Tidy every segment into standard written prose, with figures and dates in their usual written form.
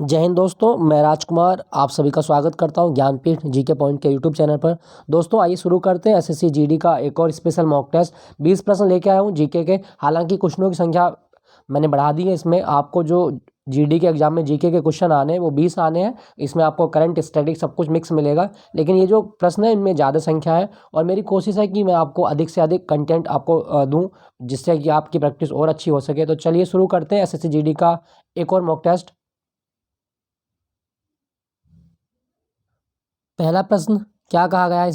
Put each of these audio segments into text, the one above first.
जय हिंद दोस्तों, मैं राजकुमार आप सभी का स्वागत करता हूं ज्ञानपीठ जीके पॉइंट के यूट्यूब चैनल पर। दोस्तों आइए शुरू करते हैं एसएससी जीडी का एक और स्पेशल मॉक टेस्ट। 20 प्रश्न लेके आया हूं जीके के। हालांकि क्वेश्चनों की संख्या मैंने बढ़ा दी है। इसमें आपको जो जीडी के एग्जाम में जीके के क्वेश्चन आने हैं वो 20 आने हैं। इसमें आपको करंट स्टैटिक सब कुछ मिक्स मिलेगा, लेकिन ये जो प्रश्न है इनमें ज़्यादा संख्या है और मेरी कोशिश है कि मैं आपको अधिक से अधिक कंटेंट आपको दूँ, जिससे कि आपकी प्रैक्टिस और अच्छी हो सके। तो चलिए शुरू करते हैं एसएससी जीडी का एक और मॉक टेस्ट। पहला प्रश्न क्या कहा गया है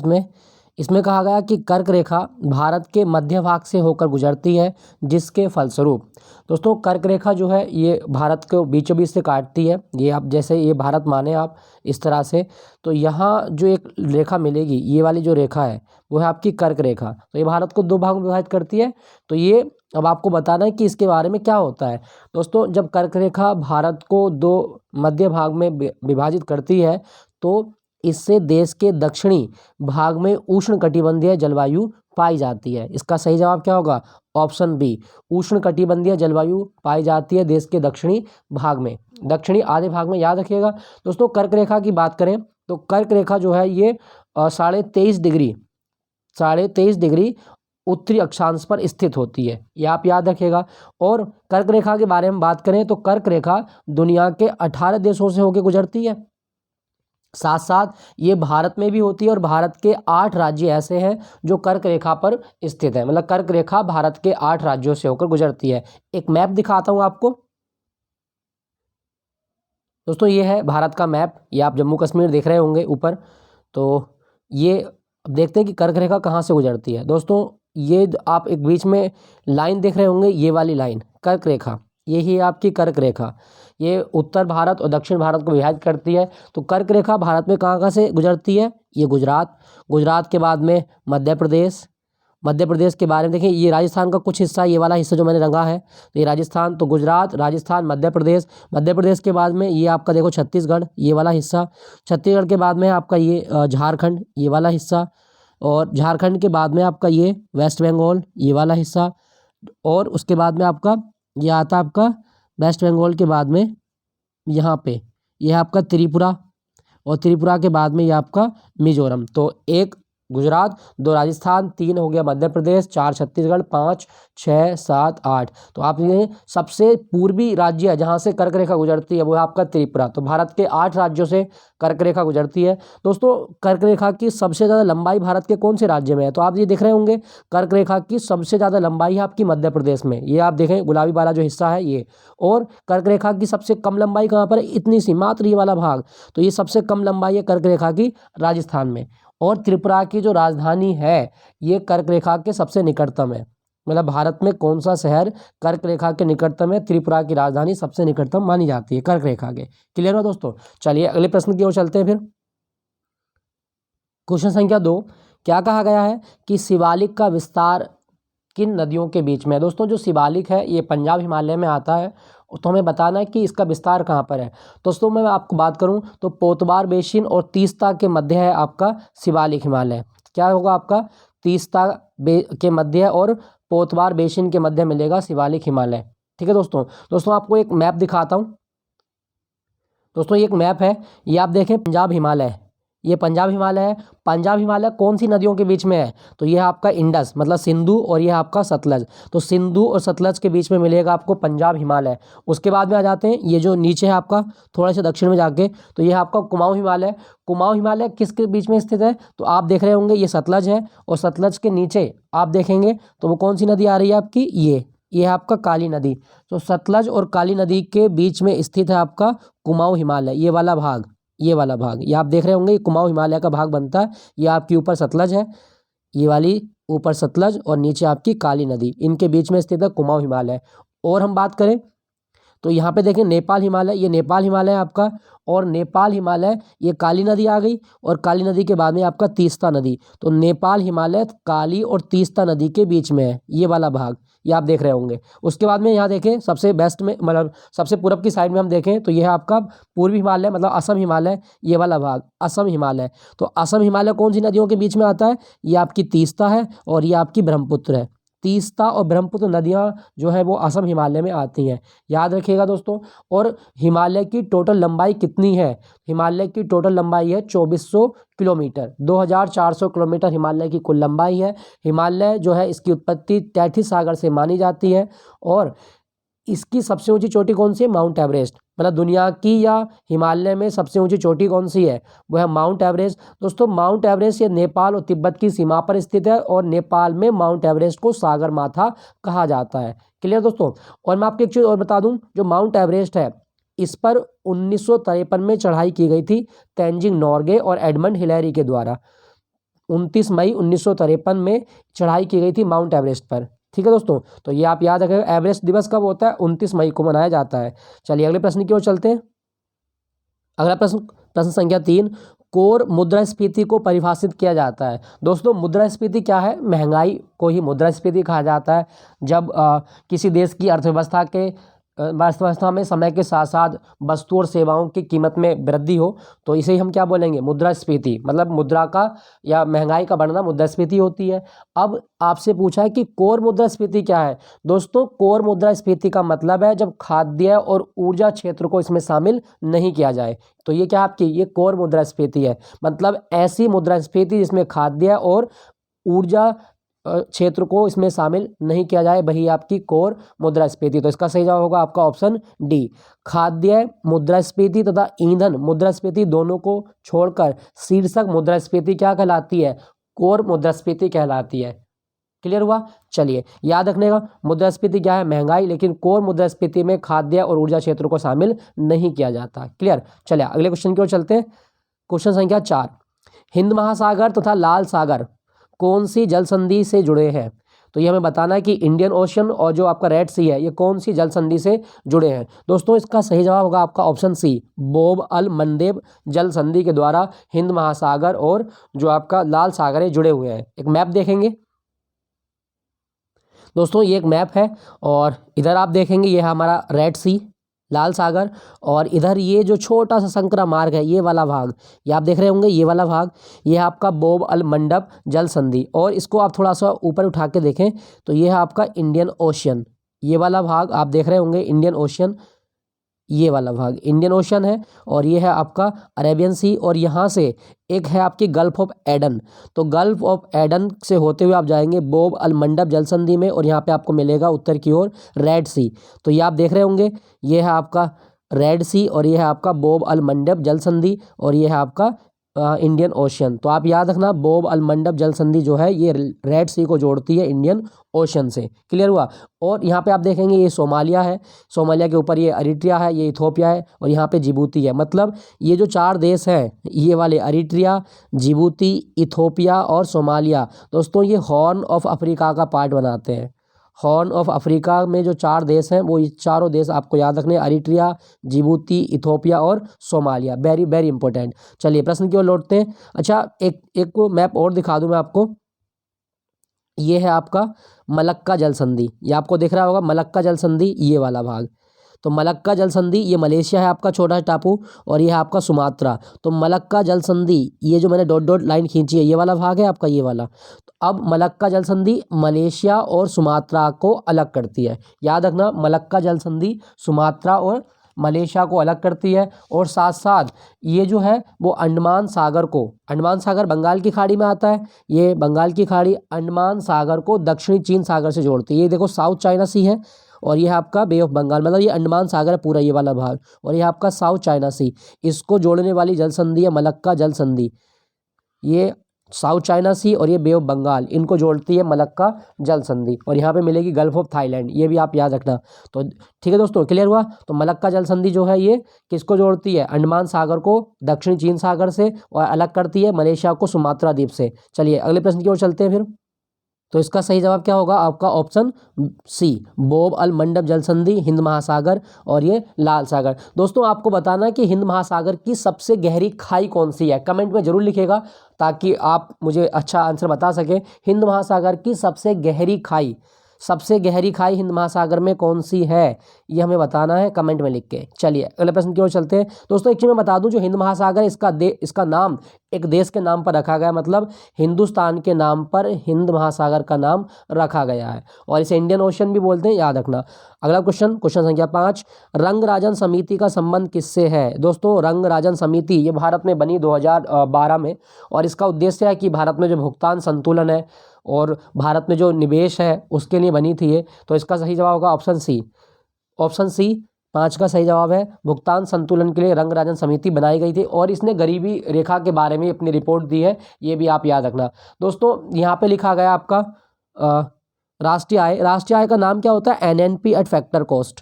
इसमें कहा गया कि कर्क रेखा भारत के मध्य भाग से होकर गुजरती है, जिसके फलस्वरूप दोस्तों कर्क रेखा जो है ये भारत को बीचों बीच से काटती है। ये आप जैसे ये भारत माने आप इस तरह से, तो यहाँ जो एक रेखा मिलेगी, ये वाली जो रेखा है वो है आपकी कर्क रेखा। तो ये भारत को दो भाग में विभाजित करती है। तो ये अब आपको बताना है कि इसके बारे में क्या होता है। दोस्तों जब कर्क रेखा भारत को दो मध्य भाग में विभाजित करती है, तो इससे देश के दक्षिणी भाग में उष्णकटिबंधीय जलवायु पाई जाती है। इसका सही जवाब क्या होगा? ऑप्शन बी, उष्णकटिबंधीय जलवायु पाई जाती है देश के दक्षिणी भाग में, दक्षिणी आधे भाग में। याद रखिएगा दोस्तों, कर्क रेखा की बात करें तो कर्क रेखा जो है ये 23.5 डिग्री उत्तरी अक्षांश पर स्थित होती है, ये आप याद रखिएगा। और कर्क रेखा के बारे में बात करें तो कर्क रेखा दुनिया के 18 देशों से होकर गुजरती है। साथ साथ ये भारत में भी होती है और भारत के 8 राज्य ऐसे हैं जो कर्क रेखा पर स्थित है। मतलब कर्क रेखा भारत के 8 राज्यों से होकर गुजरती है। एक मैप दिखाता हूं आपको दोस्तों, ये है भारत का मैप। ये आप जम्मू कश्मीर देख रहे होंगे ऊपर। तो ये अब देखते हैं कि कर्क रेखा कहाँ से गुजरती है। दोस्तों ये आप एक बीच में लाइन देख रहे होंगे, ये वाली लाइन कर्क रेखा, यही है आपकी कर्क रेखा। ये उत्तर भारत और दक्षिण भारत को विभाजित करती है। तो कर्क रेखा भारत में कहाँ कहाँ से गुजरती है? ये गुजरात के बाद में मध्य प्रदेश के बारे में देखिए, ये राजस्थान का कुछ हिस्सा, ये वाला हिस्सा जो मैंने रंगा है तो ये राजस्थान। तो गुजरात, राजस्थान, मध्य प्रदेश के बाद में ये आपका देखो छत्तीसगढ़, ये वाला हिस्सा। छत्तीसगढ़ के बाद में आपका ये झारखंड, ये वाला हिस्सा। और झारखंड के बाद में आपका ये वेस्ट बंगाल, ये वाला हिस्सा। और उसके बाद में आपका ये आता है आपका वेस्ट बंगाल के बाद में यहाँ पे ये आपका त्रिपुरा, और त्रिपुरा के बाद में ये आपका मिजोरम। तो एक गुजरात, दो राजस्थान, तीन हो गया मध्य प्रदेश, चार छत्तीसगढ़, 5, 6, 7, 8। तो आप ये सबसे पूर्वी राज्य है जहाँ से कर्क रेखा गुजरती है वो है आपका त्रिपुरा। तो भारत के 8 राज्यों से कर्क रेखा गुजरती है। दोस्तों कर्क रेखा की सबसे ज़्यादा लंबाई भारत के कौन से राज्य में है? तो आप ये देख रहे होंगे कर्क रेखा की सबसे ज़्यादा लंबाई है आपकी मध्य प्रदेश में। ये आप देखें गुलाबी वाला जो हिस्सा है ये। और कर्क रेखा की सबसे कम लंबाई कहाँ पर है? इतनी सी मात्र ये वाला भाग। तो ये सबसे कम लंबाई है कर्क रेखा की राजस्थान में। और त्रिपुरा की जो राजधानी है ये कर्क रेखा के सबसे निकटतम है। मतलब भारत में कौन सा शहर कर्क रेखा के निकटतम है? त्रिपुरा की राजधानी सबसे निकटतम मानी जाती है कर्क रेखा के। क्लियर हो दोस्तों? चलिए अगले प्रश्न की ओर चलते हैं फिर। क्वेश्चन संख्या 2, क्या कहा गया है कि शिवालिक का विस्तार किन नदियों के बीच में है? दोस्तों जो शिवालिक है ये पंजाब हिमालय में आता है, तो हमें बताना है कि इसका विस्तार कहाँ पर है। दोस्तों मैं आपको बात करूं तो पोतबार बेसिन और तीस्ता के मध्य है आपका शिवालिक हिमालय। क्या होगा आपका? तीस्ता के मध्य और पोतबार बेसिन के मध्य मिलेगा शिवालिक हिमालय। ठीक है दोस्तों आपको एक मैप दिखाता हूँ। दोस्तों ये एक मैप है, ये आप देखें पंजाब हिमालय, ये पंजाब हिमालय है। पंजाब हिमालय कौन सी नदियों के बीच में है? तो ये है आपका इंडस मतलब सिंधु, और ये है आपका सतलज। तो सिंधु और सतलज के बीच में मिलेगा आपको पंजाब हिमालय। उसके बाद में आ जाते हैं ये जो नीचे है आपका थोड़ा सा दक्षिण में जाके, तो ये है आपका कुमाऊं हिमालय। कुमाऊं हिमालय किसके बीच में स्थित है? तो आप देख रहे होंगे ये सतलज है, और सतलज के नीचे आप देखेंगे तो वो कौन सी नदी आ रही है आपकी? ये है आपका काली नदी। तो सतलज और काली नदी के बीच में स्थित है आपका कुमाऊं हिमालय, ये वाला भाग, ये आप देख रहे होंगे, ये कुमाऊं हिमालय का भाग बनता है। ये आपकी ऊपर सतलज है, ये वाली ऊपर सतलज, और नीचे आपकी काली नदी, इनके बीच में स्थित है कुमाऊं हिमालय। और हम बात करें तो यहाँ पे देखें नेपाल हिमालय, ये नेपाल हिमालय है आपका। और नेपाल हिमालय ये काली नदी आ गई, और काली नदी के बाद में आपका तीस्ता नदी। तो नेपाल हिमालय काली और तीस्ता नदी के बीच में है ये वाला भाग, ये आप देख रहे होंगे। उसके बाद में यहाँ देखें सबसे बेस्ट में मतलब सबसे पूरब की साइड में हम देखें तो ये है आपका पूर्वी हिमालय मतलब असम हिमालय, ये वाला भाग असम हिमालय। तो असम हिमालय कौन सी नदियों के बीच में आता है? ये आपकी तीस्ता है और ये आपकी ब्रह्मपुत्र है। तीस्ता और ब्रह्मपुत्र नदियाँ जो है वो असम हिमालय में आती हैं, याद रखिएगा दोस्तों। और हिमालय की टोटल लंबाई कितनी है? हिमालय की टोटल लंबाई है 2400 किलोमीटर, 2400 किलोमीटर हिमालय की कुल लंबाई है। हिमालय जो है इसकी उत्पत्ति तैथिस सागर से मानी जाती है। और इसकी सबसे ऊंची चोटी कौन सी है? Mount Everest. मतलब दुनिया की या हिमालय में सबसे ऊंची चोटी कौन सी है? वो है माउंट एवरेस्ट। दोस्तों माउंट एवरेस्ट ये नेपाल और तिब्बत की सीमा पर स्थित है और नेपाल में माउंट एवरेस्ट को सागर माथा कहा जाता है। क्लियर दोस्तों। और मैं आपको एक चीज़ और बता दूं, जो माउंट एवरेस्ट है इस पर 1953 में चढ़ाई की गई थी तेंजिंग नोर्गे और एडमंड हिलेरी के द्वारा। 29 मई 1953 में चढ़ाई की गई थी माउंट एवरेस्ट पर। ठीक है दोस्तों, तो ये आप याद रखें। एवरेस्ट दिवस कब होता है? 29 मई को मनाया जाता है। चलिए अगले प्रश्न की ओर चलते हैं। अगला प्रश्न, प्रश्न संख्या 3, कोर मुद्रास्फीति को परिभाषित किया जाता है। दोस्तों मुद्रास्फीति क्या है? महंगाई को ही मुद्रास्फीति कहा जाता है। जब किसी देश की अर्थव्यवस्था में समय के साथ साथ वस्तु और सेवाओं की कीमत में वृद्धि हो तो इसे हम क्या बोलेंगे? मुद्रास्फीति। मतलब मुद्रा का या महंगाई का बढ़ना मुद्रास्फीति होती है। अब आपसे पूछा है कि कोर मुद्रास्फीति क्या है। दोस्तों कोर मुद्रास्फीति का मतलब है जब खाद्य और ऊर्जा क्षेत्र को इसमें शामिल नहीं किया जाए। तो ये क्या आपकी, ये कोर मुद्रास्फीति है। मतलब ऐसी मुद्रास्फीति जिसमें खाद्य और ऊर्जा क्षेत्र को इसमें शामिल नहीं किया जाए, वही आपकी कोर मुद्रास्फीति। तो इसका सही जवाब होगा आपका ऑप्शन डी। खाद्य मुद्रास्फीति तथा ईंधन मुद्रास्फीति दोनों को छोड़कर शीर्षक मुद्रास्फीति क्या कहलाती है? कोर मुद्रास्फीति कहलाती है। क्लियर हुआ। चलिए याद रखने का, मुद्रास्फीति क्या है? महंगाई। लेकिन कोर मुद्रास्फीति में खाद्य और ऊर्जा क्षेत्र को शामिल नहीं किया जाता। क्लियर। चलिए अगले क्वेश्चन की ओर चलते हैं। क्वेश्चन संख्या 4, हिंद महासागर तथा लाल सागर कौन सी जल संधि से जुड़े हैं? तो ये हमें बताना है कि इंडियन ओशन और जो आपका रेड सी है ये कौन सी जल संधि से जुड़े हैं। दोस्तों इसका सही जवाब होगा आपका ऑप्शन सी, बोब अल मंडेब जल संधि के द्वारा हिंद महासागर और जो आपका लाल सागर है जुड़े हुए हैं। एक मैप देखेंगे दोस्तों, ये एक मैप है और इधर आप देखेंगे ये है हमारा रेड सी, लाल सागर, और इधर ये जो छोटा सा संकरा मार्ग है ये वाला भाग, ये आप देख रहे होंगे ये वाला भाग, ये है आपका बोब अल मंडप जल संधि। और इसको आप थोड़ा सा ऊपर उठा के देखें तो ये है आपका इंडियन ओशियन। ये वाला भाग आप देख रहे होंगे इंडियन ओशियन, ये वाला भाग इंडियन ओशन है। और ये है आपका अरेबियन सी, और यहाँ से एक है आपकी गल्फ ऑफ एडन। तो गल्फ ऑफ एडन से होते हुए आप जाएंगे बोब अल मंडप जल संधि में, और यहाँ पे आपको मिलेगा उत्तर की ओर रेड सी। तो ये आप देख रहे होंगे ये है आपका रेड सी, और ये है आपका बोब अल मंडप जल संधि, और ये है आपका इंडियन ओशन। तो आप याद रखना बोब अल मंडप जल संधि जो है ये रेड सी को जोड़ती है इंडियन ओशन से। क्लियर हुआ। और यहाँ पे आप देखेंगे ये सोमालिया है, सोमालिया के ऊपर ये अरिट्रिया है, ये इथोपिया है, और यहाँ पे जिबूती है। मतलब ये जो 4 देश हैं ये वाले अरिट्रिया, जिबूती, इथोपिया और सोमालिया, दोस्तों ये हॉर्न ऑफ अफ्रीका का पार्ट बनाते हैं। हॉर्न ऑफ अफ्रीका में जो 4 देश हैं वो ये चारों देश आपको याद रखने, अरिट्रिया, जिबूती, इथोपिया और सोमालिया। Very very important. चलिए प्रश्न की ओर लौटते हैं। अच्छा एक को मैप और दिखा दूं मैं आपको। ये है आपका मलक्का जल संधि, ये आपको दिख रहा होगा मलक्का जल संधि, ये वाला भाग। तो मलक्का जल संधि ये मलेशिया है आपका छोटा सा टापू, और ये है आपका सुमात्रा। तो मलक्का जल संधि ये जो मैंने डॉट डॉट लाइन खींची है ये वाला भाग है आपका, ये वाला। तो अब मलक्का जल संधि मलेशिया और सुमात्रा को अलग करती है। याद रखना मलक्का जल संधि सुमात्रा और मलेशिया को अलग करती है। और साथ साथ ये जो है वो अंडमान सागर को, अंडमान सागर बंगाल की खाड़ी में आता है, ये बंगाल की खाड़ी अंडमान सागर को दक्षिणी चीन सागर से जोड़ती है। ये देखो साउथ चाइना सी है, और ये है आपका बे ऑफ बंगाल, मतलब ये अंडमान सागर है पूरा ये वाला भाग, और ये आपका साउथ चाइना सी, इसको जोड़ने वाली जल संधि है मलक्का जल संधि। ये साउथ चाइना सी और ये बे ऑफ बंगाल इनको जोड़ती है मलक्का जल संधि। और यहाँ पे मिलेगी गल्फ ऑफ थाईलैंड, ये भी आप याद रखना। तो ठीक है दोस्तों, क्लियर हुआ। तो मलक्का जल संधि जो है ये किसको जोड़ती है? अंडमान सागर को दक्षिणी चीन सागर से, और अलग करती है मलेशिया को सुमात्रा द्वीप से। चलिए अगले प्रश्न की ओर चलते हैं फिर। तो इसका सही जवाब क्या होगा आपका ऑप्शन सी, बोब अल मंडप जल संधि, हिंद महासागर और ये लाल सागर। दोस्तों आपको बताना है कि हिंद महासागर की सबसे गहरी खाई कौन सी है, कमेंट में जरूर लिखिएगा ताकि आप मुझे अच्छा आंसर बता सकें। हिंद महासागर की सबसे गहरी खाई, सबसे गहरी खाई हिंद महासागर में कौन सी है, ये हमें बताना है कमेंट में लिख के। चलिए अगले प्रश्न की ओर चलते हैं। दोस्तों एक चीज़ मैं बता दूं, जो हिंद महासागर इसका नाम एक देश के नाम पर रखा गया, मतलब हिंदुस्तान के नाम पर हिंद महासागर का नाम रखा गया है, और इसे इंडियन ओशन भी बोलते हैं, याद रखना। अगला क्वेश्चन संख्या 5, रंगराजन समिति का संबंध किससे है। दोस्तों रंगराजन समिति ये भारत में बनी 2012 में, और इसका उद्देश्य है कि भारत में जो भुगतान संतुलन है और भारत में जो निवेश है उसके लिए बनी थी ये। तो इसका सही जवाब होगा ऑप्शन सी 5 का सही जवाब है। भुगतान संतुलन के लिए रंगराजन समिति बनाई गई थी, और इसने गरीबी रेखा के बारे में अपनी रिपोर्ट दी है, ये भी आप याद रखना। दोस्तों यहाँ पे लिखा गया आपका राष्ट्रीय आय का नाम क्या होता है, NNP eight factor cost.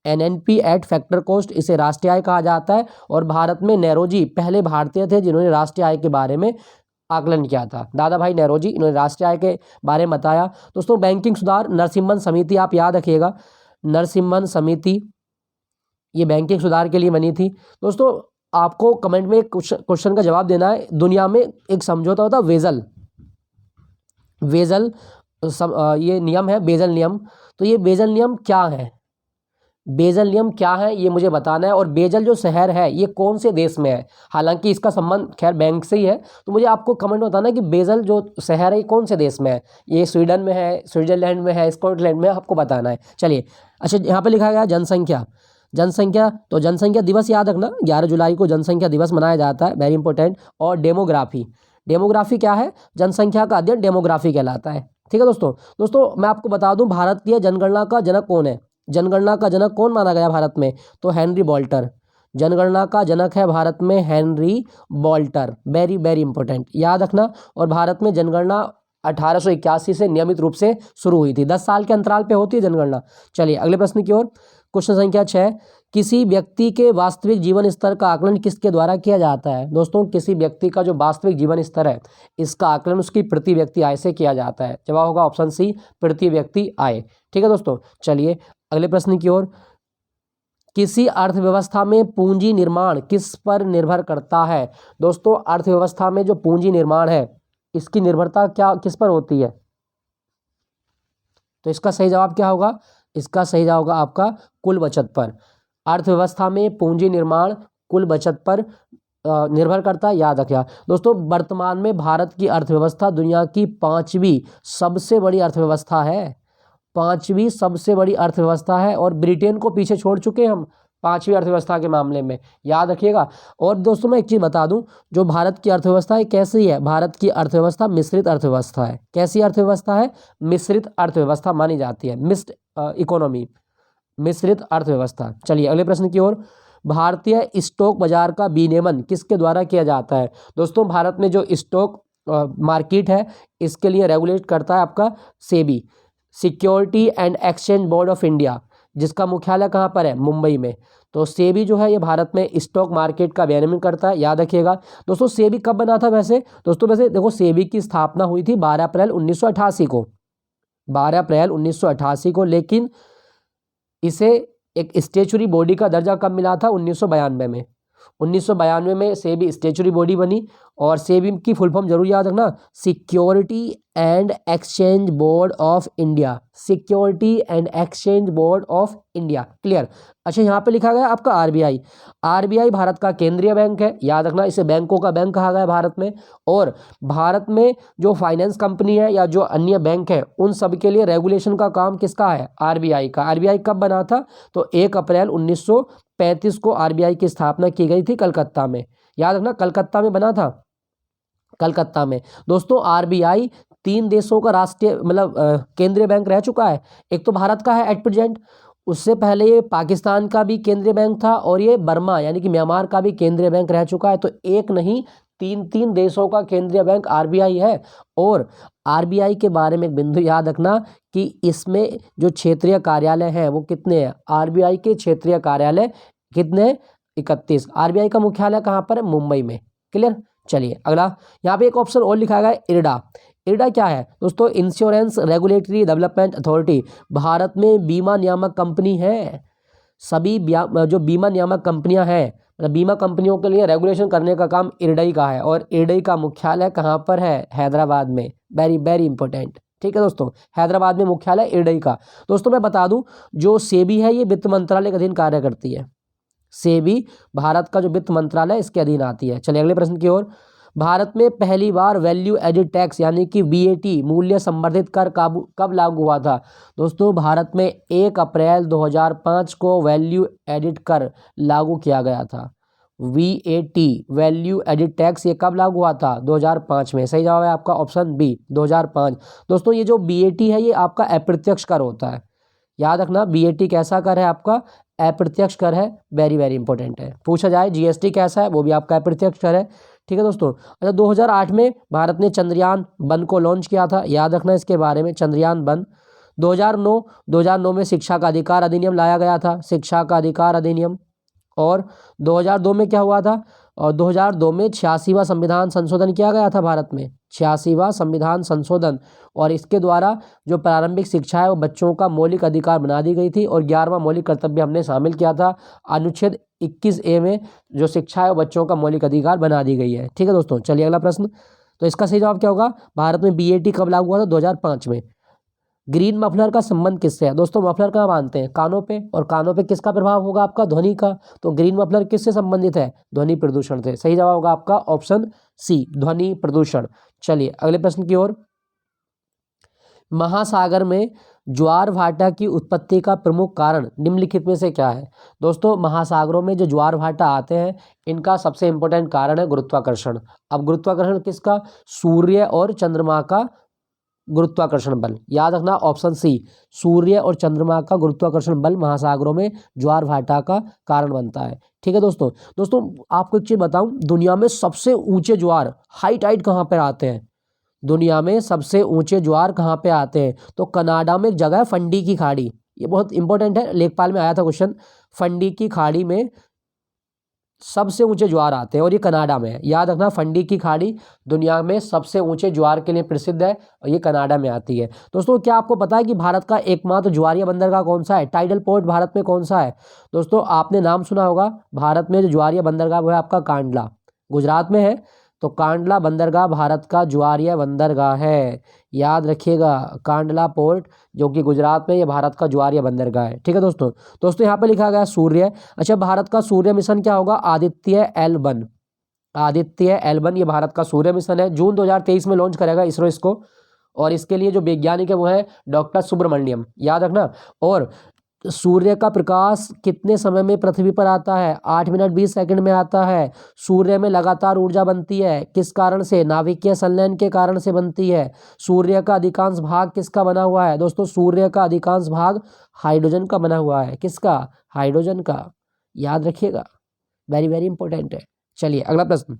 NNP eight factor cost इसे राष्ट्रीय आय कहा जाता है, और भारत में नेरोजी पहले भारतीय थे जिन्होंने राष्ट्रीय आय के बारे में आकलन किया था। दादा भाई नेरोजी, इन्होंने राष्ट्रीय आय के बारे में बताया। दोस्तों बैंकिंग सुधार नरसिम्हन समिति आप याद रखिएगा, नरसिम्हन समिति ये बैंकिंग सुधार के लिए बनी थी। दोस्तों आपको कमेंट में क्वेश्चन का जवाब देना है। दुनिया में एक समझौता होता है वेजल ये नियम है, बेजल नियम। तो ये बेजल नियम क्या है, बेजल नियम क्या है ये मुझे बताना है। और बेजल जो शहर है ये कौन से देश में है, हालांकि इसका संबंध खैर बैंक से ही है, तो मुझे आपको कमेंट में बताना है कि बेजल जो शहर है ये कौन से देश में है। ये स्वीडन में है, स्विट्जरलैंड में है, स्कॉटलैंड में, आपको बताना है। चलिए अच्छा, यहाँ पे लिखा गया जनसंख्या, तो जनसंख्या दिवस याद रखना, 11 जुलाई को जनसंख्या दिवस मनाया जाता है, वेरी इंपॉर्टेंट। और डेमोग्राफी क्या है, जनसंख्या का अध्ययन डेमोग्राफी कहलाता है। ठीक है दोस्तों मैं आपको बता दूं भारतीय जनगणना का जनक कौन है, जनगणना का जनक कौन माना गया भारत में, तो हेनरी बोल्टर। जनगणना का जनक है भारत में हेनरी बोल्टर, वेरी वेरी इंपॉर्टेंट, याद रखना। और भारत में जनगणना 1881 से नियमित रूप से शुरू हुई थी, 10 साल के अंतराल पे होती है जनगणना। चलिए अगले प्रश्न की ओर। क्वेश्चन संख्या 6, किसी व्यक्ति के वास्तविक जीवन स्तर का आकलन किसके द्वारा किया जाता है। दोस्तों किसी व्यक्ति का जो वास्तविक जीवन स्तर है इसका आकलन उसकी प्रति व्यक्ति आय से किया जाता है। जवाब होगा ऑप्शन सी, प्रति व्यक्ति आय। ठीक है दोस्तों, चलिए अगले प्रश्न की ओर। किसी अर्थव्यवस्था में पूंजी निर्माण किस पर निर्भर करता है। दोस्तों अर्थव्यवस्था में जो पूंजी निर्माण है इसकी निर्भरता किस पर होती है, तो इसका सही जवाब क्या होगा, इसका सही जवाब होगा आपका कुल बचत पर। अर्थव्यवस्था में पूंजी निर्माण कुल बचत पर निर्भर करता है, याद रखिएगा। दोस्तों वर्तमान में भारत की अर्थव्यवस्था दुनिया की 5वीं सबसे बड़ी अर्थव्यवस्था है, 5वीं सबसे बड़ी अर्थव्यवस्था है, और ब्रिटेन को पीछे छोड़ चुके हैं हम 5वीं अर्थव्यवस्था के मामले में, याद रखिएगा। और दोस्तों मैं एक चीज़ बता दूं, जो भारत की अर्थव्यवस्था है कैसी है, भारत की अर्थव्यवस्था मिश्रित अर्थव्यवस्था है। कैसी अर्थव्यवस्था है, मिश्रित अर्थव्यवस्था मानी जाती है, मिक्स्ड इकोनॉमी, मिश्रित अर्थव्यवस्था। चलिए अगले प्रश्न की ओर। भारतीय स्टॉक बाजार का विनियमन किसके द्वारा किया जाता है। दोस्तों भारत में जो स्टॉक मार्केट है इसके लिए रेगुलेट करता है आपका SEBI, security and exchange board of India, जिसका मुख्यालय कहाँ पर है, मुंबई में। तो सेबी जो है ये भारत में स्टॉक मार्केट का विनियमन करता है, याद रखिएगा। दोस्तों सेबी कब बना था वैसे, वैसे देखो सेबी की स्थापना हुई थी 12 अप्रैल 1988 को, 12 अप्रैल 1988 को, लेकिन इसे एक स्टेचुरी बॉडी का दर्जा कब मिला था, 1992 में। 1992 में सेबी स्टेचुरी बॉडी बनी, और सेबी की फुल फॉर्म जरूर याद रखना, security and exchange board of India, security and exchange board of India, clear. अच्छा यहाँ पे लिखा गया आपका आरबीआई, आरबीआई भारत का केंद्रीय बैंक है, याद रखना, इसे बैंकों का बैंक कहा गया भारत में। और भारत में जो फाइनेंस कंपनी है या जो अन्य बैंक है उन सब के लिए रेगुलेशन का काम किसका है, आरबीआई का। आरबीआई कब बना था, तो 1 अप्रैल 1935 को आरबीआई की स्थापना की गई थी कलकत्ता में, याद रखना, कलकत्ता में बना था, कलकत्ता में। दोस्तों आरबीआई 3 देशों का राष्ट्रीय केंद्रीय बैंक रह चुका है। एक तो भारत का है एट प्रेजेंट, उससे पहले ये पाकिस्तान का भी केंद्रीय बैंक था, और ये बर्मा यानी कि म्यांमार का भी केंद्रीय बैंक रह चुका है। तो एक नहीं 3 देशों का केंद्रीय बैंक आरबीआई है। और आरबीआई के बारे में एक बिंदु याद रखना कि इसमें जो क्षेत्रीय कार्यालय हैं वो कितने हैं, आरबीआई के क्षेत्रीय कार्यालय कितने, 31। आरबीआई का मुख्यालय कहाँ पर है, मुंबई में, क्लियर। चलिए अगला, यहाँ पे एक ऑप्शन और लिखा गया है इरडा। इरडा क्या है दोस्तों, insurance regulatory development authority, Bharat में बीमा नियामक कंपनी है। सभी जो बीमा नियामक कंपनियां हैं, बीमा कंपनियों के लिए रेगुलेशन करने का काम इरडई का है, और इरडई का मुख्यालय कहाँ पर है, हैदराबाद में, वेरी वेरी इंपॉर्टेंट, ठीक है दोस्तों, हैदराबाद में मुख्यालय इरडई का। दोस्तों मैं बता दूं, जो सेबी है ये वित्त मंत्रालय के अधीन कार्य करती है। सेबी भारत का जो वित्त मंत्रालय इसके अधीन आती है। चलिए अगले प्रश्न की ओर। भारत में पहली बार वैल्यू एडिड टैक्स यानी कि वीएटी मूल्य संवर्धित कर कब लागू हुआ था? दोस्तों भारत में 1 अप्रैल 2005 को वैल्यू एडिड कर लागू किया गया था। वीएटी वैल्यू एडिड टैक्स ये कब लागू हुआ था? 2005 में। सही जवाब है आपका ऑप्शन बी 2005। दोस्तों ये जो वीएटी है ये आपका अप्रत्यक्ष कर होता है, याद रखना। वीएटी कैसा कर है? आपका अप्रत्यक्ष कर है। वेरी वेरी इंपॉर्टेंट है। पूछा जाए जीएसटी कैसा है, वो भी आपका अप्रत्यक्ष कर है। ठीक है दोस्तों। अच्छा 2008 में भारत ने चंद्रयान वन को लॉन्च किया था, याद रखना इसके बारे में, चंद्रयान वन। 2009 में शिक्षा का अधिकार अधिनियम लाया गया था, शिक्षा का अधिकार अधिनियम। और 2002 में क्या हुआ था? और 2002 में 86वां संविधान संशोधन किया गया था भारत में, 86वां संविधान संशोधन। और इसके द्वारा जो प्रारंभिक शिक्षा है वो बच्चों का मौलिक अधिकार बना दी गई थी। और 11वां मौलिक कर्तव्य हमने शामिल किया था, अनुच्छेद 21A में जो शिक्षा है वो बच्चों का मौलिक अधिकार बना दी गई है। ठीक है दोस्तों। चलिए अगला प्रश्न। तो इसका सही जवाब क्या होगा? भारत में बीएटी कब लागू हुआ था? 2005 में। ग्रीन मफलर का संबंध किससे है? दोस्तों मफलर कहाँ बांधते हैं? कानों पे। और कानों पे किसका प्रभाव होगा? आपका ध्वनि का। तो ग्रीन मफलर किससे संबंधित है? ध्वनि प्रदूषण से। सही जवाब होगा आपका ऑप्शन सी, ध्वनि प्रदूषण। चलिए अगले प्रश्न की ओर। महासागर में ज्वार भाटा की उत्पत्ति का प्रमुख कारण निम्नलिखित में से क्या है? दोस्तों महासागरों में जो ज्वार भाटा आते हैं इनका सबसे इंपॉर्टेंट कारण है गुरुत्वाकर्षण। अब गुरुत्वाकर्षण किसका? सूर्य और चंद्रमा का गुरुत्वाकर्षण बल। याद रखना ऑप्शन सी, सूर्य और चंद्रमा का गुरुत्वाकर्षण बल महासागरों में ज्वार भाटा का कारण बनता है। ठीक है दोस्तों। दोस्तों आपको एक चीज बताऊं, दुनिया में सबसे ऊंचे ज्वार हाई टाइड कहाँ पर आते हैं? दुनिया में सबसे ऊंचे ज्वार कहाँ पे आते हैं? तो कनाडा में एक जगह है फंडी की खाड़ी, ये बहुत इंपॉर्टेंट है, लेखपाल में आया था क्वेश्चन। फंडी की खाड़ी में सबसे ऊंचे ज्वार आते हैं और ये कनाडा में है। याद रखना फंडी की खाड़ी दुनिया में सबसे ऊंचे ज्वार के लिए प्रसिद्ध है और ये कनाडा में आती है। दोस्तों क्या आपको पता है कि भारत का एकमात्र ज्वारीय बंदरगाह कौन सा है? टाइडल पोर्ट भारत में कौन सा है? दोस्तों आपने नाम सुना होगा, भारत में जो ज्वारीय बंदरगाह वो है आपका कांडला, गुजरात में है। तो कांडला बंदरगाह भारत का ज्वारीय बंदरगाह है, याद रखिएगा। कांडला पोर्ट जो कि गुजरात में, ये भारत का ज्वारीय बंदरगाह है। ठीक है दोस्तों। दोस्तों यहाँ पे लिखा गया सूर्य। अच्छा भारत का सूर्य मिशन क्या होगा? आदित्य L1। आदित्य L1 ये भारत का सूर्य मिशन है, जून 2023 में लॉन्च करेगा इसरो इसको। और इसके लिए जो वैज्ञानिक है वो है डॉक्टर सुब्रमण्यम, याद रखना। और सूर्य का प्रकाश कितने समय में पृथ्वी पर आता है? 8 मिनट 20 सेकंड में आता है। सूर्य में लगातार ऊर्जा बनती है, किस कारण से? नाभिकीय संलयन के कारण से बनती है। सूर्य का अधिकांश भाग किसका बना हुआ है? दोस्तों सूर्य का अधिकांश भाग हाइड्रोजन का बना हुआ है। किसका? हाइड्रोजन का, याद रखिएगा, वेरी वेरी इंपॉर्टेंट है। चलिए अगला प्रश्न।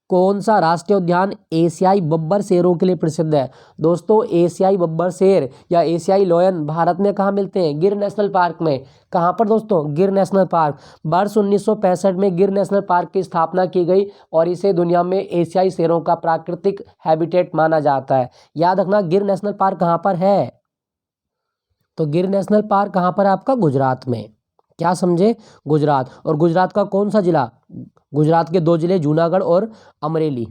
कौन सा राष्ट्रीय उद्यान एशियाई बब्बर शेरों के लिए प्रसिद्ध है? दोस्तों एशियाई बब्बर शेर या एशियाई लोयन भारत में कहाँ मिलते हैं? गिर नेशनल पार्क में। कहाँ पर दोस्तों? गिर नेशनल पार्क। वर्ष 1965 में गिर नेशनल पार्क की स्थापना की गई और इसे दुनिया में एशियाई शेरों का प्राकृतिक हैबिटेट माना जाता है। याद रखना गिर नेशनल पार्क कहाँ पर है? तो गिर नेशनल पार्क कहाँ पर है आपका? गुजरात में। क्या समझे? गुजरात। और गुजरात का कौन सा जिला? गुजरात के 2 जिले जूनागढ़ और अमरेली।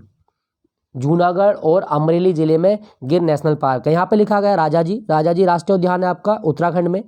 जूनागढ़ और अमरेली जिले में गिर नेशनल पार्क है। यहाँ पे लिखा गया राजाजी। राजाजी राष्ट्रीय उद्यान है आपका उत्तराखंड में।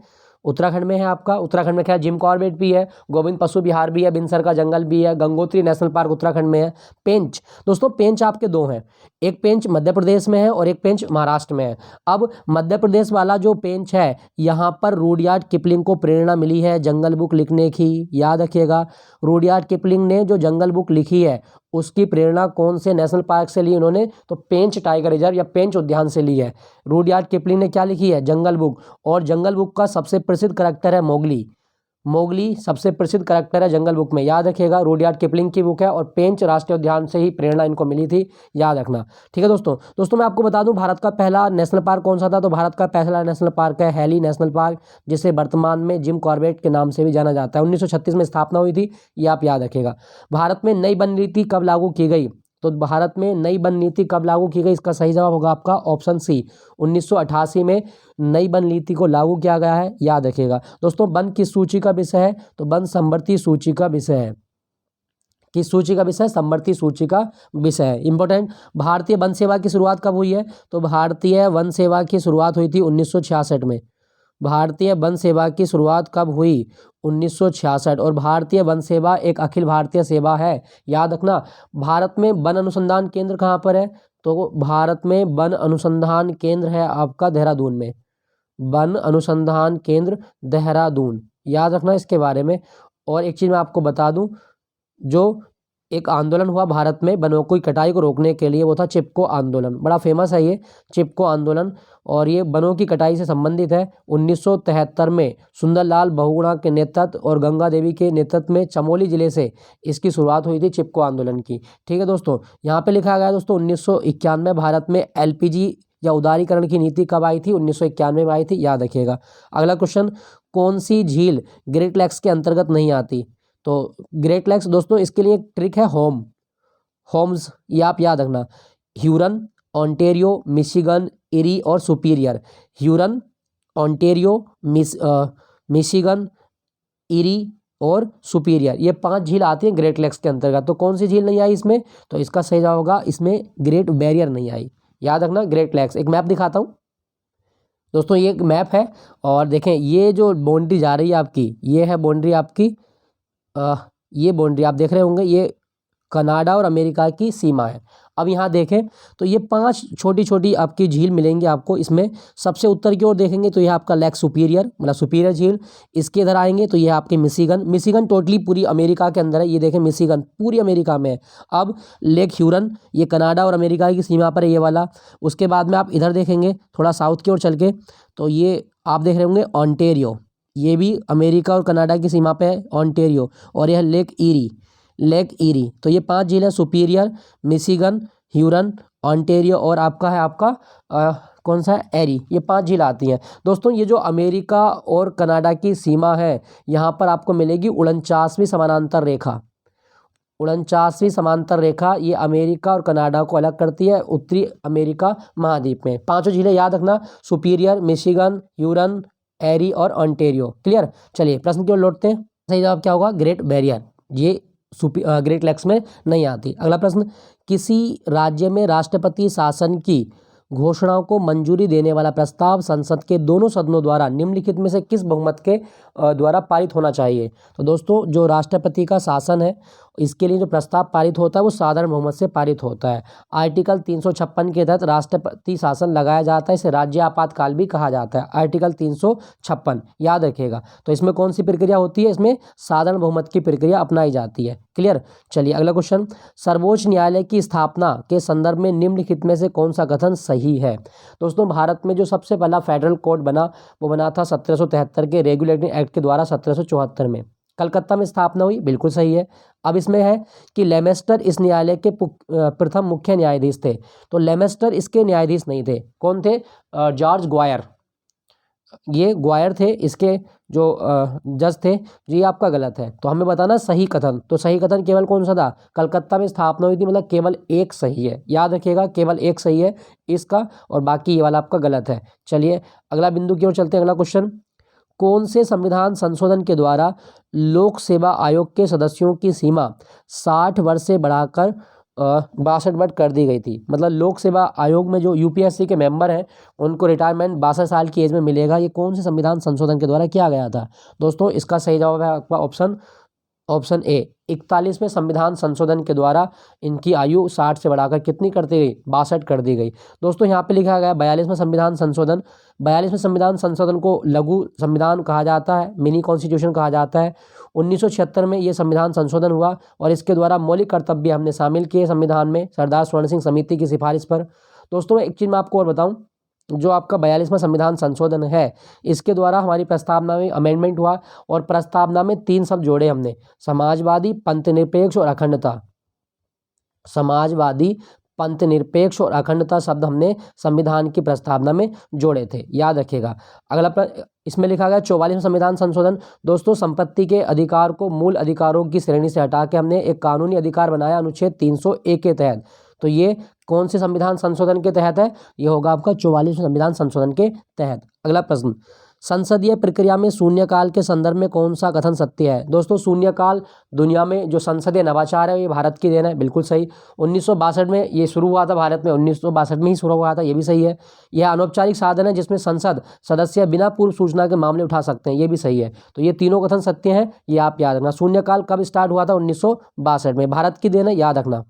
उत्तराखंड में है आपका। उत्तराखंड में क्या है? जिम कॉर्बेट भी है, गोविंद पशु विहार भी है, बिनसर का जंगल भी है, गंगोत्री नेशनल पार्क उत्तराखंड में है। पेंच। दोस्तों पेंच आपके 2 हैं, एक पेंच मध्य प्रदेश में है और एक पेंच महाराष्ट्र में है। अब मध्य प्रदेश वाला जो पेंच है यहाँ पर रुडयार्ड किपलिंग को प्रेरणा मिली है जंगल बुक लिखने की, याद रखिएगा। रुडयार्ड किपलिंग ने जो जंगल बुक लिखी है उसकी प्रेरणा कौन से नेशनल पार्क से ली उन्होंने? तो पेंच टाइगर रिजर्व या पेंच उद्यान से ली है। रुडयार्ड किपलिंग ने क्या लिखी है? जंगल बुक। और जंगल बुक का सबसे प्रसिद्ध करैक्टर है मोगली। मोगली सबसे प्रसिद्ध करैक्टर है जंगल बुक में, याद रखिएगा। रुडयार्ड किपलिंग की बुक है और पेंच राष्ट्रीय उद्यान से ही प्रेरणा इनको मिली थी, याद रखना। ठीक है दोस्तों मैं आपको बता दूं भारत का पहला नेशनल पार्क कौन सा था? तो भारत का पहला नेशनल पार्क है हैली नेशनल पार्क, जिसे वर्तमान में जिम कॉर्बेट के नाम से भी जाना जाता है। 1936 में स्थापना हुई थी, ये आप याद रखिएगा। भारत में नई वन नीति कब लागू की गई? तो भारत में नई वन नीति कब लागू की गई? इसका सही जवाब होगा आपका ऑप्शन सी, 1988 में नई वन नीति को लागू किया गया है, याद रखिएगा। दोस्तों वन किस सूची का विषय है? तो वन संवर्ती सूची का विषय है। किस सूची का विषय? समवर्ती सूची का विषय है। इंपॉर्टेंट, भारतीय वन सेवा की शुरुआत कब हुई है? तो भारतीय वन सेवा की शुरुआत हुई थी 1966 में। भारतीय वन सेवा की शुरुआत कब हुई? 1966। और भारतीय वन सेवा एक अखिल भारतीय सेवा है, याद रखना। भारत में वन अनुसंधान केंद्र कहाँ पर है? तो भारत में वन अनुसंधान केंद्र है आपका देहरादून में। वन अनुसंधान केंद्र देहरादून, याद रखना इसके बारे में। और एक चीज़ मैं आपको बता दूं, जो एक आंदोलन हुआ भारत में वनों की कटाई को रोकने के लिए, वो था चिपको आंदोलन। बड़ा फेमस है ये चिपको आंदोलन, और ये वनों की कटाई से संबंधित है। 1973 में सुंदरलाल बहुगुणा के नेतृत्व और गंगा देवी के नेतृत्व में चमोली जिले से इसकी शुरुआत हुई थी चिपको आंदोलन की। ठीक है दोस्तों, यहाँ पे लिखा गया दोस्तों 1991 भारत में एलपीजी या उदारीकरण की नीति कब आई थी? 1991 में आई थी, याद रखिएगा। अगला क्वेश्चन, कौन सी झील ग्रेट लेक्स के अंतर्गत नहीं आती? तो ग्रेट लेक्स दोस्तों, इसके लिए एक ट्रिक है, होम्स, ये आप याद रखना। ह्यूरन, ओंटेरियो, मिशिगन, इरी और superior. Hurun, Ontario, Michigan, eri और सुपीरियर, ये 5 झील आती हैं ग्रेट लेक्स के अंतर्गत। तो कौन सी झील नहीं आई इसमें? तो इसका सही जवाब होगा इसमें ग्रेट बैरियर नहीं आई, याद रखना। ग्रेट लेक्स, एक मैप दिखाता हूँ दोस्तों, ये एक मैप है, और देखें ये जो बाउंड्री जा रही है आपकी, ये है बाउंड्री आपकी, ये बाउंड्री आप देख रहे होंगे, ये कनाडा और अमेरिका की सीमा है। अब यहाँ देखें तो ये 5 छोटी छोटी आपकी झील मिलेंगी आपको इसमें। सबसे उत्तर की ओर देखेंगे तो यह आपका लेक सुपीरियर, मतलब सुपीरियर झील। इसके इधर आएंगे तो यह आपकी मिशिगन टोटली पूरी अमेरिका के अंदर है, ये देखें मिशिगन पूरी अमेरिका में है। अब लेक ह्यूरन, ये कनाडा और अमेरिका की सीमा पर है ये वाला। उसके बाद में आप इधर देखेंगे थोड़ा साउथ की ओर चल के, तो ये आप देख रहे होंगे ऑन्टेरियो, ये भी अमेरिका और कनाडा की सीमा पे है ऑन्टेरियो। और यह लेक ईरी। तो ये 5 झील है, सुपीरियर, मिशिगन, ह्यूरन, ऑन्टेरियो और आपका है कौन सा है? एरी। ये 5 झील आती हैं दोस्तों। ये जो अमेरिका और कनाडा की सीमा है, यहाँ पर आपको मिलेगी 49वीं समानांतर रेखा। 49वीं समांतर रेखा ये अमेरिका और कनाडा को अलग करती है उत्तरी अमेरिका महाद्वीप में। 5 झीलें याद रखना, सुपीरियर, मिशिगन, ह्यूरन, एरी और ऑन्टेरियो। क्लियर? चलिए प्रश्न की ओर लौटते हैं। सही जवाब क्या होगा? ग्रेट बैरियर, ये ग्रेट लेक्स में नहीं आती। अगला प्रश्न, किसी राज्य में राष्ट्रपति शासन की घोषणाओं को मंजूरी देने वाला प्रस्ताव संसद के दोनों सदनों द्वारा निम्नलिखित में से किस बहुमत के द्वारा पारित होना चाहिए? तो दोस्तों, जो राष्ट्रपति का शासन है, इसके लिए जो प्रस्ताव पारित होता है वो साधारण बहुमत से पारित होता है। आर्टिकल 356 के तहत राष्ट्रपति शासन लगाया जाता है, इसे राज्य आपातकाल भी कहा जाता है। आर्टिकल 356 याद रखिएगा। तो इसमें कौन सी प्रक्रिया होती है? इसमें साधारण बहुमत की प्रक्रिया अपनाई जाती है। क्लियर? चलिए अगला क्वेश्चन, सर्वोच्च न्यायालय की स्थापना के संदर्भ में निम्नलिखित में से कौन सा कथन सही है? दोस्तों, भारत में जो सबसे पहला फेडरल कोर्ट बना वो बना था 1773 के रेगुलेटिंग एक्ट के द्वारा 1774 में। कलकत्ता में स्थापना हुई, बिल्कुल सही है। अब इसमें है कि लेमेस्टर इस न्यायालय के प्रथम मुख्य न्यायाधीश थे। तो लेमेस्टर इसके न्यायाधीश नहीं थे, कौन थे? जॉर्ज ग्वायर, ये ग्वायर थे इसके जो जज थे। ये आपका गलत है, तो हमें बताना सही कथन। तो सही कथन केवल कौन सा था? कलकत्ता में स्थापना हुई थी, मतलब केवल एक सही है, याद रखिएगा, केवल एक सही है इसका, और बाकी ये वाला आपका गलत है। चलिए अगला बिंदु की ओर चलते हैं। अगला क्वेश्चन, कौन से संविधान संशोधन के द्वारा लोक सेवा आयोग के सदस्यों की सीमा 60 वर्ष से बढ़ाकर 62 वर्ष कर दी गई थी? मतलब लोक सेवा आयोग में जो यूपीएससी के मेंबर हैं उनको रिटायरमेंट 62 साल की एज में मिलेगा। ये कौन से संविधान संशोधन के द्वारा किया गया था? दोस्तों, इसका सही जवाब है आपका ऑप्शन ए, 41वें संविधान संशोधन के द्वारा इनकी आयु 60 से बढ़ाकर कितनी कर दी गई? 62 कर दी गई। दोस्तों, यहाँ पे लिखा गया 42वें संविधान संशोधन। 42वें संविधान संशोधन को लघु संविधान कहा जाता है, मिनी कॉन्स्टिट्यूशन कहा जाता है। 1976 में ये संविधान संशोधन हुआ और इसके द्वारा मौलिक कर्तव्य हमने शामिल किए संविधान में सरदार स्वर्ण सिंह समिति की सिफारिश पर। दोस्तों, एक चीज़ मैं आपको और बताऊँ, जो आपका 42वां संविधान संशोधन है, इसके द्वारा हमारी प्रस्तावना में अमेंडमेंट हुआ और प्रस्तावना में 3 शब्द जोड़े हमने, समाजवादी, पंथनिरपेक्ष और अखंडता। समाजवादी, पंथनिरपेक्ष और अखंडता शब्द हमने संविधान की प्रस्तावना में जोड़े थे, याद रखिएगा। अगला इसमें लिखा गया 44वां संविधान संशोधन। दोस्तों, संपत्ति के अधिकार को मूल अधिकारों की श्रेणी से हटा के हमने एक कानूनी अधिकार बनाया अनुच्छेद 301 के तहत। तो ये कौन से संविधान संशोधन के तहत है? ये होगा आपका 44वें संविधान संशोधन के तहत। अगला प्रश्न, संसदीय प्रक्रिया में शून्यकाल के संदर्भ में कौन सा कथन सत्य है? दोस्तों शून्यकाल दुनिया में जो संसदीय नवाचार है ये भारत की देन है, बिल्कुल सही। 1962 में ये शुरू हुआ था भारत में, 1962 में ही शुरू हुआ था, ये भी सही है। यह अनौपचारिक साधन है जिसमें संसद सदस्य बिना पूर्व सूचना के मामले उठा सकते हैं, ये भी सही है। तो ये तीनों कथन सत्य हैं, ये आप याद रखना। शून्यकाल कब स्टार्ट हुआ था? 1962 में, भारत की देन है, याद रखना।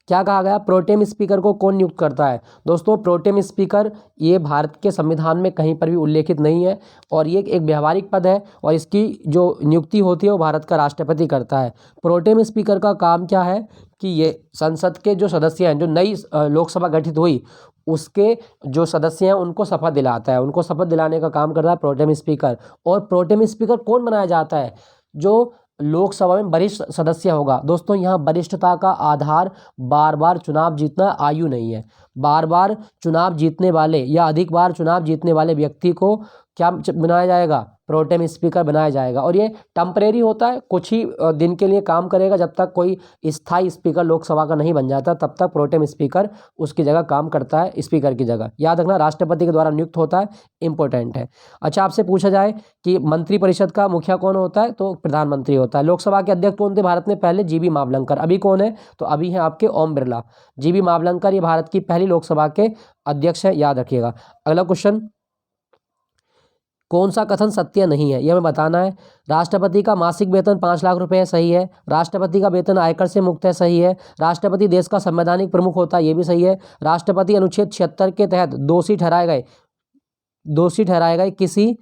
क्या कहा गया? प्रोटेम स्पीकर को कौन नियुक्त करता है? दोस्तों प्रोटेम स्पीकर ये भारत के संविधान में कहीं पर भी उल्लेखित नहीं है और ये एक व्यवहारिक पद है और इसकी जो नियुक्ति होती है वो भारत का राष्ट्रपति करता है। प्रोटेम स्पीकर का काम क्या है कि ये संसद के जो सदस्य हैं, जो नई लोकसभा गठित हुई उसके जो सदस्य हैं उनको शपथ दिलाता है, उनको शपथ दिलाने का काम करता है प्रोटेम स्पीकर। और प्रोटेम स्पीकर कौन बनाया जाता है? जो लोकसभा में वरिष्ठ सदस्य होगा। दोस्तों यहाँ वरिष्ठता का आधार बार बार चुनाव जीतना आयु नहीं है। बार बार चुनाव जीतने वाले या अधिक बार चुनाव जीतने वाले व्यक्ति को क्या बनाया जाएगा? प्रोटेम स्पीकर बनाया जाएगा। और ये टेम्परेरी होता है, कुछ ही दिन के लिए काम करेगा, जब तक कोई स्थायी स्पीकर लोकसभा का नहीं बन जाता तब तक प्रोटेम स्पीकर उसकी जगह काम करता है, स्पीकर की जगह। याद रखना राष्ट्रपति के द्वारा नियुक्त होता है, इंपॉर्टेंट है। अच्छा आपसे पूछा जाए कि मंत्रिपरिषद का मुखिया कौन होता है? तो प्रधानमंत्री होता है। लोकसभा के अध्यक्ष कौन थे भारत में? पहले जीबी मावलंकर। अभी कौन है? तो अभी हैं आपके ओम बिरला। जीबी मावलंकर ये भारत की पहली लोकसभा के अध्यक्ष है, याद रखिएगा। अगला क्वेश्चन, कौन सा कथन सत्य नहीं है? यह हमें बताना है। राष्ट्रपति का मासिक वेतन 5 लाख रुपए है, सही है। राष्ट्रपति का वेतन आयकर से मुक्त है, सही है। राष्ट्रपति देश का संवैधानिक प्रमुख होता है, ये भी सही है। राष्ट्रपति अनुच्छेद 76 के तहत दोषी ठहराए गए किसी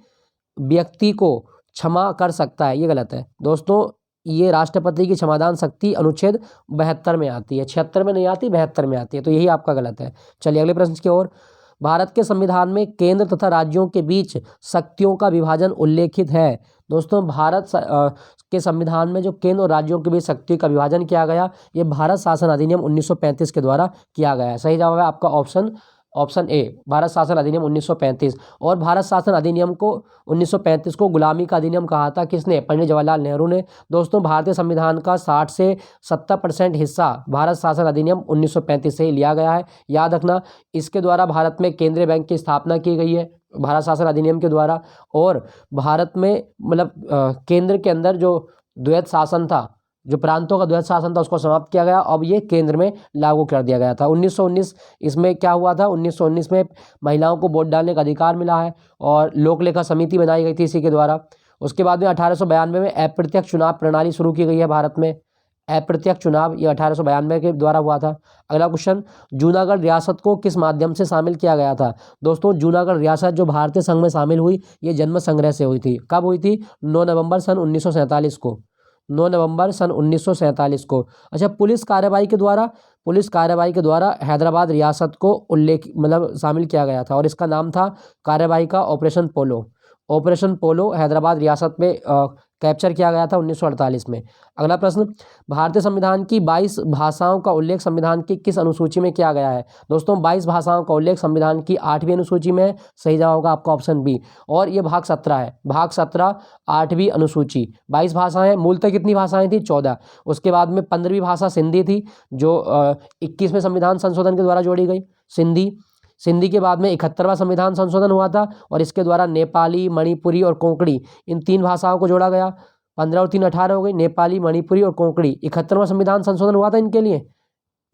व्यक्ति को क्षमा कर सकता है, ये गलत है। दोस्तों ये राष्ट्रपति की क्षमादान शक्ति अनुच्छेद 72 में आती है, 76 में नहीं आती, 72 में आती है, तो यही आपका गलत है। चलिए अगले प्रश्न की ओर। भारत के संविधान में केंद्र तथा राज्यों के बीच शक्तियों का विभाजन उल्लेखित है। दोस्तों भारत के संविधान में जो केंद्र और राज्यों के बीच शक्ति का विभाजन किया गया, ये भारत शासन अधिनियम 1935 के द्वारा किया गया है। सही जवाब है आपका ऑप्शन ए, भारत शासन अधिनियम 1935। और भारत शासन अधिनियम को 1935 को गुलामी का अधिनियम कहा था, किसने? पंडित जवाहरलाल नेहरू ने। दोस्तों भारतीय संविधान का 60 से 70% हिस्सा भारत शासन अधिनियम 1935 से ही लिया गया है, याद रखना। इसके द्वारा भारत में केंद्रीय बैंक की स्थापना की गई है, भारत शासन अधिनियम के द्वारा। और भारत में मतलब केंद्र के अंदर जो द्वैध शासन था, जो प्रांतों का द्वैध शासन था, उसको समाप्त किया गया। अब ये केंद्र में लागू कर दिया गया था। 1919 इसमें क्या हुआ था? 1919 में महिलाओं को वोट डालने का अधिकार मिला है और लोक लेखा समिति बनाई गई थी इसी के द्वारा। उसके बाद में 1892 में अप्रत्यक्ष चुनाव प्रणाली शुरू की गई है भारत में। अप्रत्यक्ष चुनाव ये 1892 के द्वारा हुआ था। अगला क्वेश्चन, जूनागढ़ रियासत को किस माध्यम से शामिल किया गया था? दोस्तों जूनागढ़ रियासत जो भारतीय संघ में शामिल हुई, ये जन्म संग्रह से हुई थी। कब हुई थी? 9 नवंबर सन 1947 को। 9 नवंबर सन 1947 को। अच्छा पुलिस कार्रवाई के द्वारा हैदराबाद रियासत को शामिल किया गया था और इसका नाम था कार्रवाई का ऑपरेशन पोलो। ऑपरेशन पोलो हैदराबाद रियासत में कैप्चर किया गया था 1948 में। अगला प्रश्न, भारतीय संविधान की 22 भाषाओं का उल्लेख संविधान की किस अनुसूची में किया गया है? दोस्तों 22 भाषाओं का उल्लेख संविधान की 8वीं अनुसूची में है, सही जवाब होगा आपका ऑप्शन बी। और ये भाग 17 है, भाग 17 8वीं अनुसूची। 22 भाषाएं, मूलतः कितनी भाषाएं थी? 14। उसके बाद में 15वीं भाषा सिंधी थी जो 21वें संविधान संशोधन के द्वारा जोड़ी गई, सिंधी के बाद में 71वां संविधान संशोधन हुआ था और इसके द्वारा नेपाली, मणिपुरी और कोंकणी, इन 3 भाषाओं को जोड़ा गया। 15 और 3 18 हो गई, नेपाली, मणिपुरी और कोंकणी। 71वां संविधान संशोधन हुआ था इनके लिए,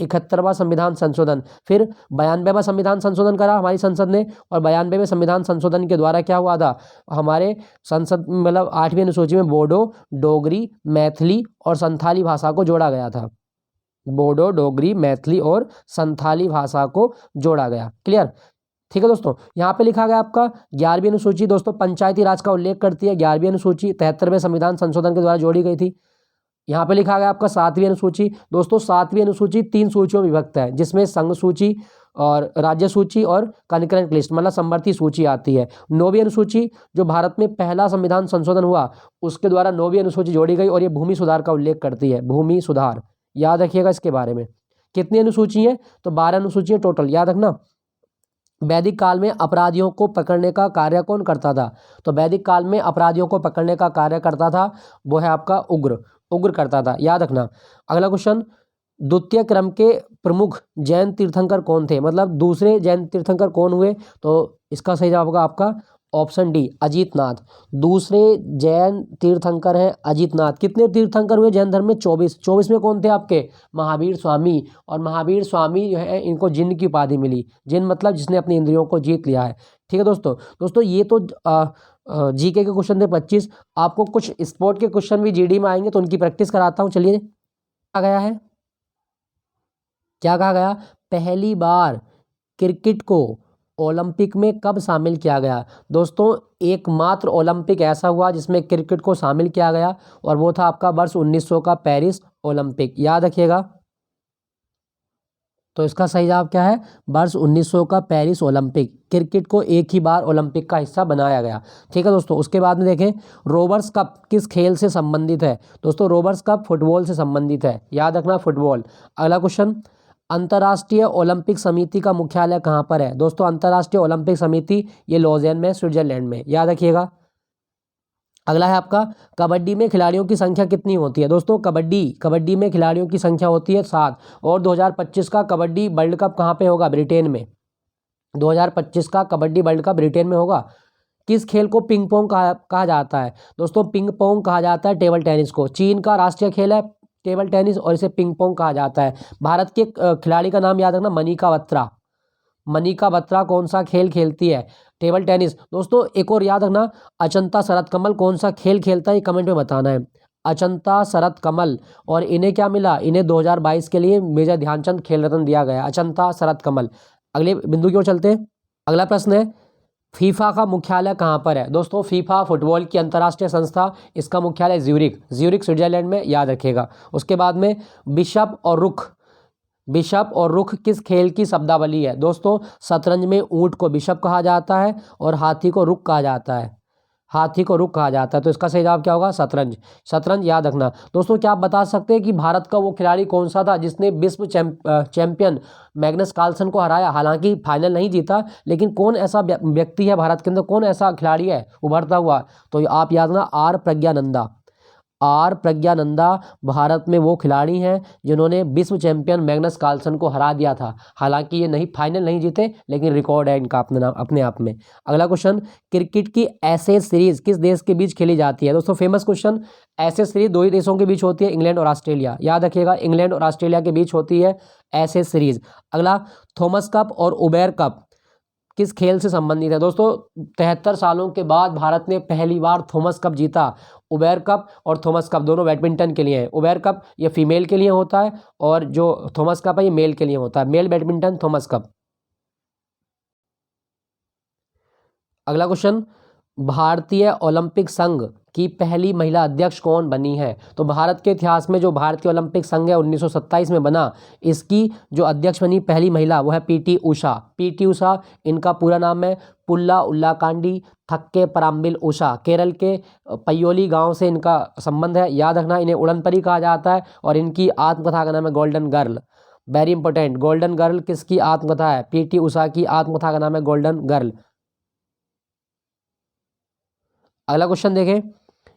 71वां संविधान संशोधन। फिर 92वां संविधान संशोधन करा हमारी संसद ने और 92वें संविधान संशोधन के द्वारा क्या हुआ था? हमारे संसद 8वीं अनुसूची में बोडो, डोगरी, मैथिली और संथाली भाषा को जोड़ा गया था। बोडो, डोगरी, मैथिली और संथाली भाषा को जोड़ा गया। क्लियर? ठीक है दोस्तों, यहाँ पे लिखा गया आपका 11वीं अनुसूची। दोस्तों पंचायती राज का उल्लेख करती है 11वीं अनुसूची, 73वें संविधान संशोधन के द्वारा जोड़ी गई थी। यहाँ पे लिखा गया आपका 7वीं अनुसूची। दोस्तों 7वीं अनुसूची 3 सूचियों में विभक्त है, जिसमें संघ सूची और राज्य सूची और कंकरेंट लिस्ट समवर्ती सूची आती है। 9वीं अनुसूची जो भारत में पहला संविधान संशोधन हुआ उसके द्वारा 9वीं अनुसूची जोड़ी गई और ये भूमि सुधार का उल्लेख करती है, भूमि सुधार। याद रखिएगा इसके बारे में। कितनी अनुसूची है? तो 12 अनुसूची है टोटल, याद रखना। वैदिक काल में अपराधियों को पकड़ने का कार्य कौन करता था? तो वैदिक काल में अपराधियों को पकड़ने का कार्य करता था वो है आपका उग्र करता था, याद रखना। अगला क्वेश्चन, द्वितीय क्रम के प्रमुख जैन तीर्थंकर कौन थे? दूसरे जैन तीर्थंकर कौन हुए? तो इसका सही जवाब होगा आपका ऑप्शन डी अजीतनाथ। दूसरे जैन तीर्थंकर हैं अजीतनाथ। कितने तीर्थंकर हुए जैन धर्म में? 24। 24 में कौन थे आपके? महावीर स्वामी। और महावीर स्वामी जो है इनको जिन की उपाधि मिली। जिन मतलब जिसने अपनी इंद्रियों को जीत लिया है। ठीक है दोस्तों। दोस्तों ये तो जीके के क्वेश्चन थे 25। आपको कुछ स्पोर्ट के क्वेश्चन भी जीडी में आएंगे तो उनकी प्रैक्टिस कराता हूँ। चलिए, क्या गया है, क्या कहा गया? पहली बार क्रिकेट को ओलंपिक में कब शामिल किया गया? दोस्तों एकमात्र ओलंपिक ऐसा हुआ जिसमें क्रिकेट को शामिल किया गया और वो था आपका वर्ष 1900 का पेरिस ओलंपिक। याद रखिएगा। तो इसका सही जवाब क्या है? वर्ष 1900 का पेरिस ओलंपिक। क्रिकेट को एक ही बार ओलंपिक का हिस्सा बनाया गया। ठीक है दोस्तों। उसके बाद में देखें, रोबर्स कप किस खेल से संबंधित है? दोस्तों रोबर्स कप फुटबॉल से संबंधित है। याद रखना, फुटबॉल। अगला क्वेश्चन, अंतर्राष्ट्रीय ओलंपिक समिति का मुख्यालय कहाँ पर है? दोस्तों अंतर्राष्ट्रीय ओलंपिक समिति ये लॉजेन में, स्विट्जरलैंड में। याद रखिएगा। अगला है आपका, कबड्डी में खिलाड़ियों की संख्या कितनी होती है? दोस्तों कबड्डी में खिलाड़ियों की संख्या होती है 7। और 2025 का कबड्डी वर्ल्ड कप कहाँ पे होगा? ब्रिटेन में। 2025 का कबड्डी वर्ल्ड कप ब्रिटेन में होगा। किस खेल को पिंग पोंग कहा जाता है? दोस्तों पिंग पोंग कहा जाता है टेबल टेनिस को। चीन का राष्ट्रीय खेल है टेबल टेनिस और इसे पिंग पोंग कहा जाता है। भारत के खिलाड़ी का नाम याद रखना, मनिका बत्रा। मनिका बत्रा कौन सा खेल खेलती है? Table tennis. दोस्तों एक और याद रखना, अचंता शरत कमल कौन सा खेल खेलता है? ये कमेंट में बताना है। अचंता शरत कमल। और इन्हें क्या मिला? इन्हें 2022 के लिए मेजर ध्यानचंद खेल रत्न दिया गया। अचंता शरत कमल। अगले बिंदु की ओर चलते हैं। अगला प्रश्न है, फीफा का मुख्यालय कहाँ पर है? दोस्तों फीफा फुटबॉल की अंतर्राष्ट्रीय संस्था, इसका मुख्यालय ज्यूरिख स्विट्जरलैंड में। याद रखिएगा। उसके बाद में बिशप और रुख किस खेल की शब्दावली है? दोस्तों शतरंज में ऊंट को बिशप कहा जाता है और हाथी को रुख कहा जाता है। तो इसका सही जवाब क्या होगा? शतरंज। याद रखना। दोस्तों क्या आप बता सकते हैं कि भारत का वो खिलाड़ी कौन सा था जिसने विश्व चैंपियन मैग्नस कार्लसन को हराया? हालांकि फाइनल नहीं जीता, लेकिन कौन ऐसा व्यक्ति है भारत के अंदर, कौन ऐसा खिलाड़ी है उभरता हुआ? तो आप याद रखना, आर प्रज्ञानंदा भारत में वो खिलाड़ी हैं जिन्होंने विश्व चैंपियन मैग्नस कार्लसन को हरा दिया था। हालांकि ये फाइनल नहीं जीते, लेकिन रिकॉर्ड है इनका अपने आप में। अगला क्वेश्चन, क्रिकेट की एशेज सीरीज किस देश के बीच खेली जाती है? दोस्तों फेमस क्वेश्चन, एशेज सीरीज 2 ही देशों के बीच होती है, इंग्लैंड और ऑस्ट्रेलिया। याद रखिएगा, इंग्लैंड और ऑस्ट्रेलिया के बीच होती है एशेज सीरीज। अगला, थॉमस कप और उबेर कप किस खेल से संबंधित है? दोस्तों 73 सालों के बाद भारत ने पहली बार थॉमस कप जीता। उबेर कप और थॉमस कप दोनों बैडमिंटन के लिए है। उबेर कप ये फीमेल के लिए होता है और जो थॉमस कप है ये मेल के लिए होता है। Male badminton Thomas cup. अगला क्वेश्चन, भारतीय ओलंपिक संघ की पहली महिला अध्यक्ष कौन बनी है? तो भारत के इतिहास में जो भारतीय ओलंपिक संघ है 1927 में बना, इसकी जो अध्यक्ष बनी पहली महिला वो है पीटी उषा। इनका पूरा नाम है पुल्ला उल्लाकांडी थक्के पराम्बिल उषा। केरल के पयोली गांव से इनका संबंध है। याद रखना, इन्हें उड़न परी कहा जाता है और इनकी आत्मकथा का नाम है golden girl. Very important, golden girl किसकी आत्मकथा है? पीटी उषा की आत्मकथा का नाम है गोल्डन गर्ल। अगला क्वेश्चन देखें,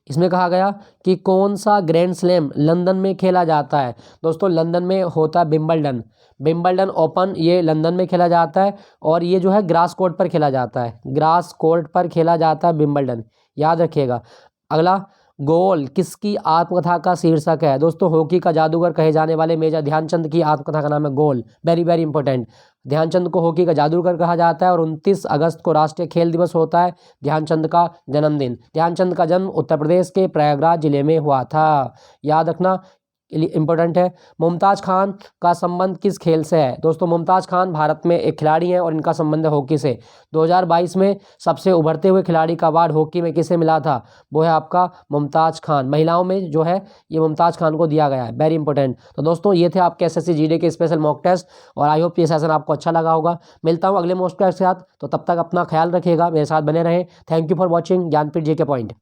इसमें कहा गया कि कौन सा ग्रैंड स्लैम लंदन में खेला जाता है? दोस्तों लंदन में होता है विंबलडन ओपन, ये लंदन में खेला जाता है और ये जो है ग्रास कोर्ट पर खेला जाता है विंबलडन। याद रखिएगा। अगला, गोल किसकी आत्मकथा का शीर्षक है? दोस्तों हॉकी का जादूगर कहे जाने वाले मेजर ध्यानचंद की आत्मकथा का नाम है गोल। वेरी वेरी इंपॉर्टेंट, ध्यानचंद को हॉकी का जादूगर कहा जाता है और 29 अगस्त को राष्ट्रीय खेल दिवस होता है, ध्यानचंद का जन्मदिन। ध्यानचंद का जन्म उत्तर प्रदेश के प्रयागराज जिले में हुआ था। याद रखना, इंपॉर्टेंट है। मुमताज खान का संबंध किस खेल से है? दोस्तों मुमताज खान भारत में एक खिलाड़ी हैं और इनका संबंध है हॉकी से। 2022 में सबसे उभरते हुए खिलाड़ी का अवार्ड हॉकी में किसे मिला था? वो है आपका मुमताज खान। महिलाओं में जो है ये मुमताज खान को दिया गया है। Very important. तो दोस्तों ये थे आपके एसएससी जीडी के स्पेशल मॉक टेस्ट और आई होप ये सेशन आपको अच्छा लगा होगा। मिलता हूँ अगले मॉक टेस्ट के साथ, तो तब तक अपना ख्याल रखिएगा, मेरे साथ बने रहें। Thank you for watching Jnanpith GK point.